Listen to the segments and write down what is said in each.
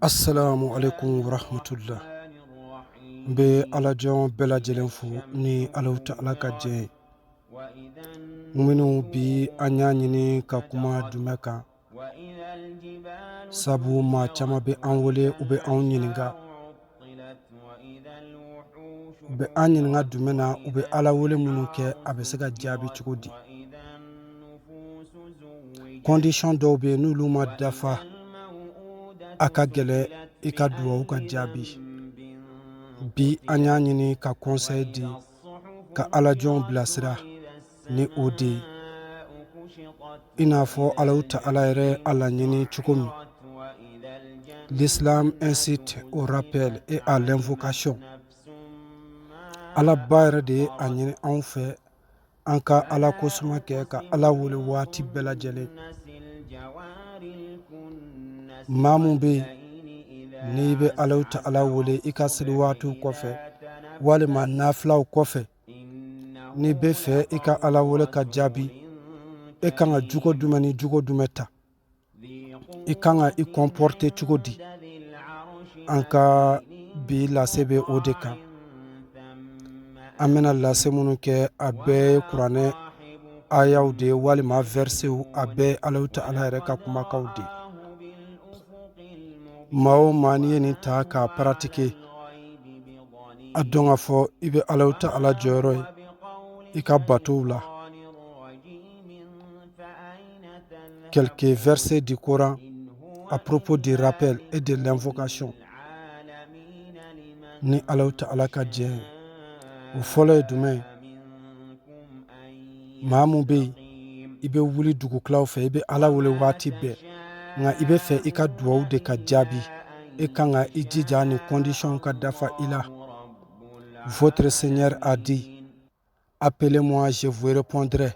Assalamu alaikum wa rahmatullah. Be alajon bela jelenfu ni alauta alaka je. Muminu bi anya nyini ka kuma dumeka. Sabu ma chama be anwole ube an nyininga. Be an nyininga dumena ube ala wole munu ke abesega jabi chukudi. Condition do be nulu ma dafa aka gele ika duwa uka jabi. Bi anya nyini ka conseil di ka alajon bilasira ni odi inafo alauta alaire ala nyini chukumi. L'islam incite au rappel et à l'invocation. Ala bayre de anyini an fait anka ala kosuma ke ka ala wole wati bela jele. Mamu be ni be alauta ala wole ikasiri watu kofe walima naflaw kofe ni be fe ika ala wole ka jabi kanga jugo dumani jugo dumeta kanga i comporte chugodi anka bi lasebe odeka amena lase munu ke abe kurane ayaw de walima versew abe alauta ala reka kuma kawdi mao maniye ni ta ka pratique adonga fo ibe alauta ala joroy ika batula. Quelques versets du Coran à propos du rappel et de l'invocation. Ni alauta ala ka je u folo dume mamu be ibe wuli dugu klaw fe ibe ala wole wati be nga ibe fe ika duwa de ka jabi kanga ijija ni condition ka dafa ila. Votre Seigneur a dit: appelez-moi, je vous répondrai.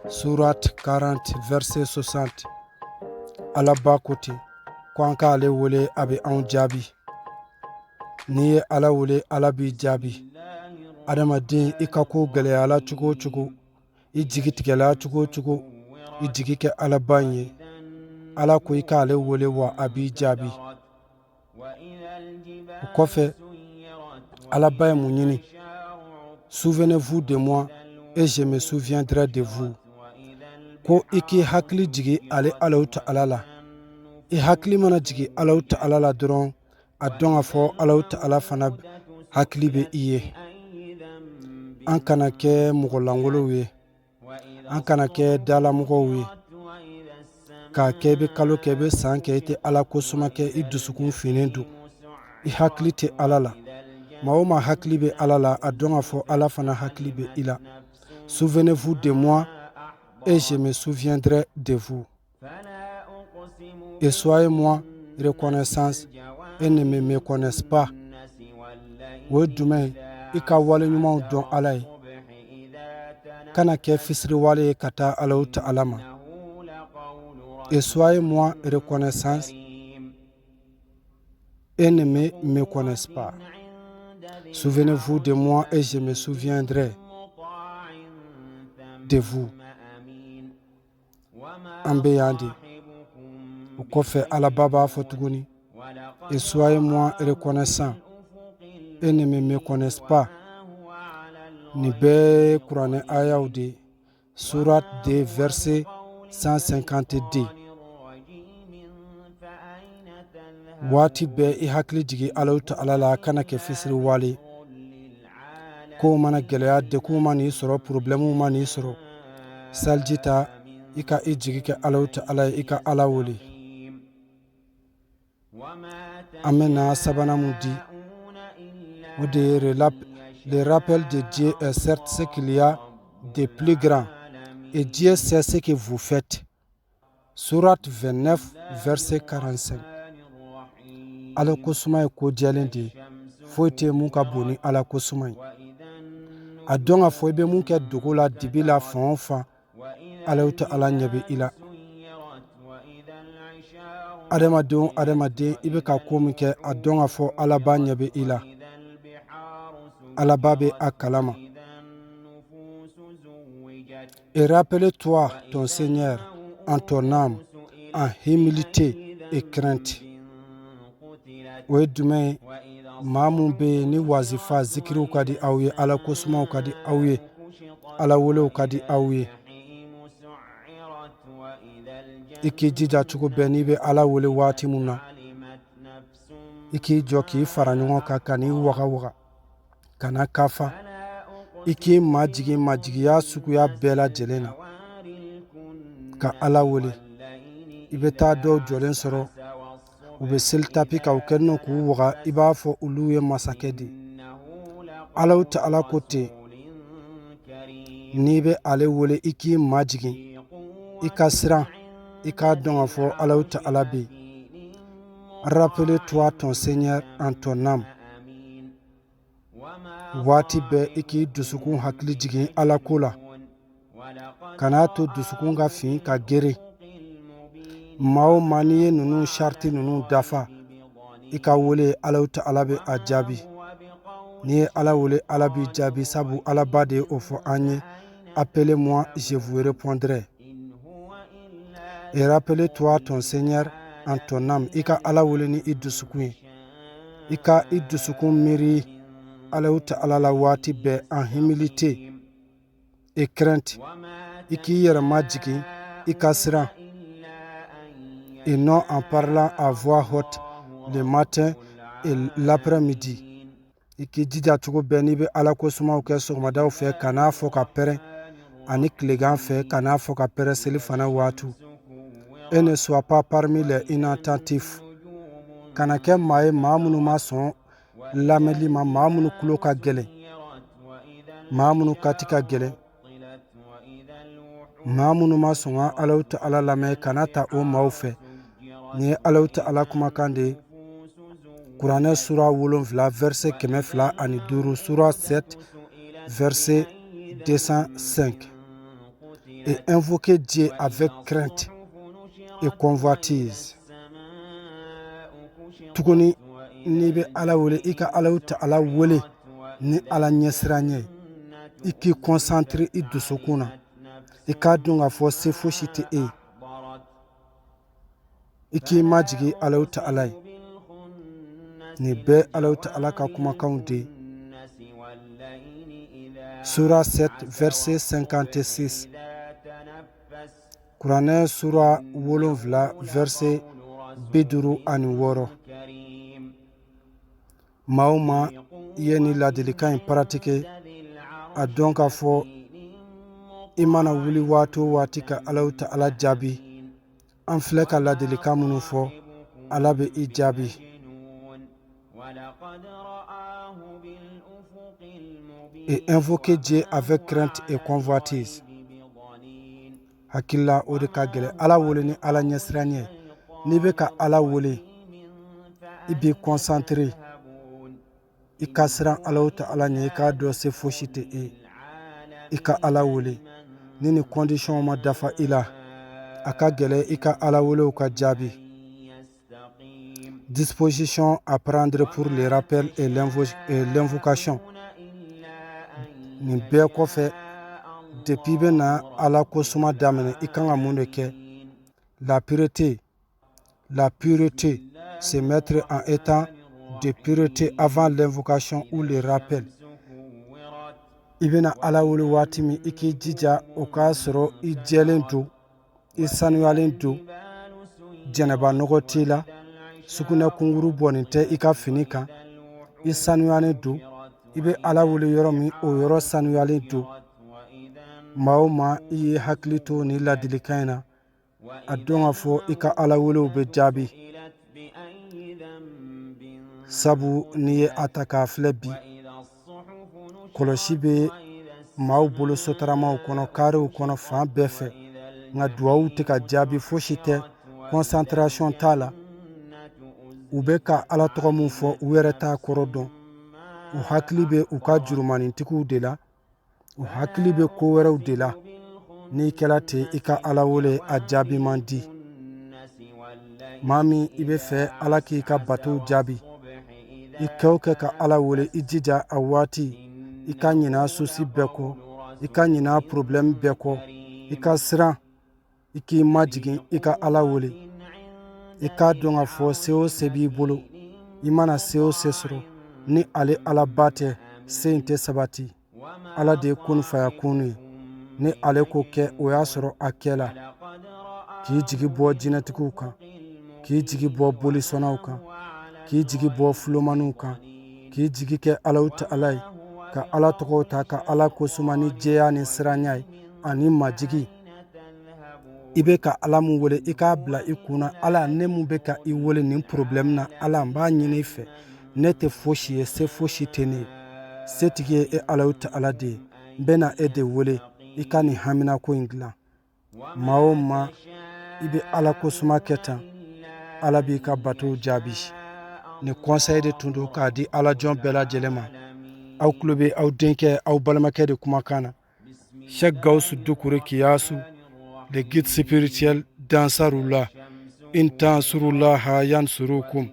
Sourate 40 verset 60. Ala ba kote kwanka ale wole abe an jabi ni ala wole ala bi jabi adamaden ikako gele ala chugo chugo ijigi tigela chugo chugo ijigi ke ala banye ala ko ika ale wole wa abi jabi kofe ala baye munyini. Souvenez-vous de moi et je me souviendrai de vous. Ko iki hakli jigi ale alauta alala i hakli mana jigi alauta alala doron adonga fo alauta ala fana hakli be iye an kana ke mugolangolo we an kana ke dala mugo we ka kebe kalo kebe san ke ite ala kosuma ke i dusukun finendu i hakli te alala maoma hakli be alala adonga fo ala fana hakli be ila. Souvenez-vous de moi et je me souviendrai de vous. Et soyez-moi reconnaissance et ne me méconnaissez pas. Wo dume ika wale nyuma don alay kana ke fisri wale kata alauta alama. Et soyez-moi reconnaissance et ne me méconnaissez pas. Souvenez-vous de moi et je me souviendrai de vous. Ambeyandi ukofe ala baba fotuguni. Et soyez-moi reconnaissant et ne me méconnaissez pas. Ni be Kurane ayaudi surat 2 verset 150d. Wati be i hakli jigi alauta alala kana ke fisri wali ko mana geleya de ko mani soro problemu mani soro saljita ika ijigi ke alauta ala ika ala woli amena sabana mudi ode le rappel de Dieu est certes ce qu'il y a de plus grand et Dieu sait ce que vous faites. Sourate 29 verset 45. Ala kosumay ko jalendi foite mun ka boni ala kosumay adonga foibe mun ke dugola dibila fonfa alauta ala nyabe ila adamade ibe ka komi ke adonga fo ala ba nyabe ila ala babe akalama. Et rappelle-toi ton Seigneur en ton âme en humilité et crainte. o ye jumɛn ye maa mun bɛ yen ni wazifa zikiriw ka di aw ye ala kosumaw ka di aw ye ala welew ka di aw ye i k'i jija cogo bɛɛ n'i bɛ ala wele waati mun na i k'i jɔ k'i fara ɲɔgɔn kan ka n'i wagawaga kana kafa i k'i majigiya suguya bɛɛ lajɛlen na ka ala wele i bɛ taa dɔw jɔlen sɔrɔ u bɛ seli tapi ka u kɛlen k'u waga i b'a fɔ olu ye masakɛ de alaw ta ala ko ten n'i bɛ ale wele i k'i majigin i ka siran i k'a dɔn k'a fɔ alaw ta ala bɛ yen. Rappelle-toi ton Seigneur en ton âme. Waati bɛɛ i k'i dusukun hakili jigin ala ko la kan'a to dusukun ka fin ka gere maa o maa n'i ye ninnu sariti ninnu dafa i ka wele alaw ta ala bɛ a jaabi n'i ye ala wele ala b'i jaabi sabu ala ba de ye o fɔ an ye appelez-moi je vous répondrai. Et rappelle-toi ton Seigneur en ton âme. I ka ala wele ni i dusukun ye i ka i dusukun miiri alaw ta ala la waati bɛɛ en humilité et crainte i k'i yɛrɛ majigin i ka siran et non en parlant à voix haute le matin et l'après-midi. I k'i jija cogo bɛɛ n'i bɛ ala ko sumaw kɛ sɔgɔmadaw fɛ kan'a fɔ ka pɛrɛn ani tilegan fɛ kan'a fɔ ka pɛrɛn seli fana waatu. Et ne sois pas parmi les inattentifs. Kana kɛ maa ye maa minnu ma sɔn lamɛnli ma maa minnu tulo ka gɛlɛn maa minnu kati ka gɛlɛn maa minnu ma sɔn ka alaw ta ala lamɛn kana ta o maaw fɛ. Nin ye alaw ta ala kumakan de ye kuranɛ sura 7 verset 205 sura 7 verset 205. Et invoquez Dieu avec crainte et convoitise. Tuguni n'i bɛ ala wele i ka alaw ta ala wele ni ala ɲɛsiranya ye i k'i concentre i dusukun na i k'a dɔn k'a fɔ se fosi tɛ e ye i k'i majigin alaw ta ala ye nin bɛɛ alaw ta ala ka kumakanw de ye. Sura 7 verset 56 kuranɛ sura 7 verset 56. Maa o maa i ye nin ladilikan in paratike a dɔn k'a fɔ i mana wuli waati o waati ka alaw ta ala jaabi an filɛ ka ladilikan minnu fɔ ala bɛ i jaabi. Et invoquez Dieu avec crainte et convoitise. Hakila o de ka gɛlɛn ala wele ni ala ɲɛsiranya ye n'i bɛ ka ala wele i b'i concentré i ka siran alaw ta ala ɲɛ i k'a dɔn se fosi tɛ e i ka ala wele ni nin condition ma dafa i la a ka gɛlɛn i ka ala welew ka jaabi. Disposition à prendre pour les rappels et l'invocation. Nin bɛɛ kɔfɛ depuis i bɛ na ala ko suma daminɛ i kan ka mun de kɛ. La pureté se mettre en état de pureté avant l'invocation ou le rappel. I bɛna ala wele waati min i k'i jija o k'a sɔrɔ i jɛlen don i sanuyalen don jɛnɛba nɔgɔ t'i la sugunɛ kunkuru bɔnnen tɛ i ka fini kan i sanuyalen don i bɛ ala wele yɔrɔ min o yɔrɔ sanuyalen don. Maa o maa i ye hakili to ni ladilikan in na a dɔn k'a fɔ i ka ala welew bɛ jaabi sabu n'i ye a ta k'a filɛ bi kɔlɔsi bɛ maaw bolo sotaramaw kɔnɔ karew kɔnɔ fan bɛɛ fɛ nka duwawu tɛ ka jaabi fosi tɛ concentration t'a la u bɛ ka ala tɔgɔ min fɔ u yɛrɛ t'a kɔrɔ dɔn u hakili bɛ u ka jurumanintigiw de la u hakili bɛ ko wɛrɛw de la n'i kɛra ten i ka ala wele a jaabi man di. Maa min i bɛ fɛ ala k'i ka batow jaabi i kɛ o kɛ ka ala wele i jija a waati i ka ɲinɛ souci bɛɛ kɔ i ka ɲinɛ problème bɛɛ kɔ i ka siran i k'i majigin i ka ala wele i k'a dɔn k'a fɔ se o se b'i bolo i mana se o se sɔrɔ ni ale ala ba tɛ se in tɛ sabati. Ala de ye kun fayakunu ye. Ni ale ko kɛ o y'a sɔrɔ a kɛ la. K'i jigi bɔ jinɛtigiw kan, k'i jigi bɔ bolisɔnnaw kan, k'i jigi bɔ fulomaniw kan, k'i jigi kɛ Alahu Taala ye, ka ala tɔgɔw ta, ka ala kosuma ni jɛya ni siranya ye ani majigi. I bɛ ka ala mun wele i k'a bila i kunna, ala ne mun bɛ ka i wele nin problème na, ala n b'a ɲini i fɛ, ne tɛ fosi ye, se fosi tɛ ne ye, setigi ye e Alahu Taala de ye, n bɛ na e de wele i ka nin haminako in dilan. Maa o maa i bɛ ala kosuma kɛ tan, ala b'i ka batow jaabi. Nin conseil de tun don k'a di alajɔn bɛɛ lajɛlen ma. Aw tulo bɛ aw denkɛ aw balimakɛ de kumakan na. Cheikh Gawusu Dukure Kiyasu, le guide spirituel d'Ansarullah, in tansurullaha yansurukum.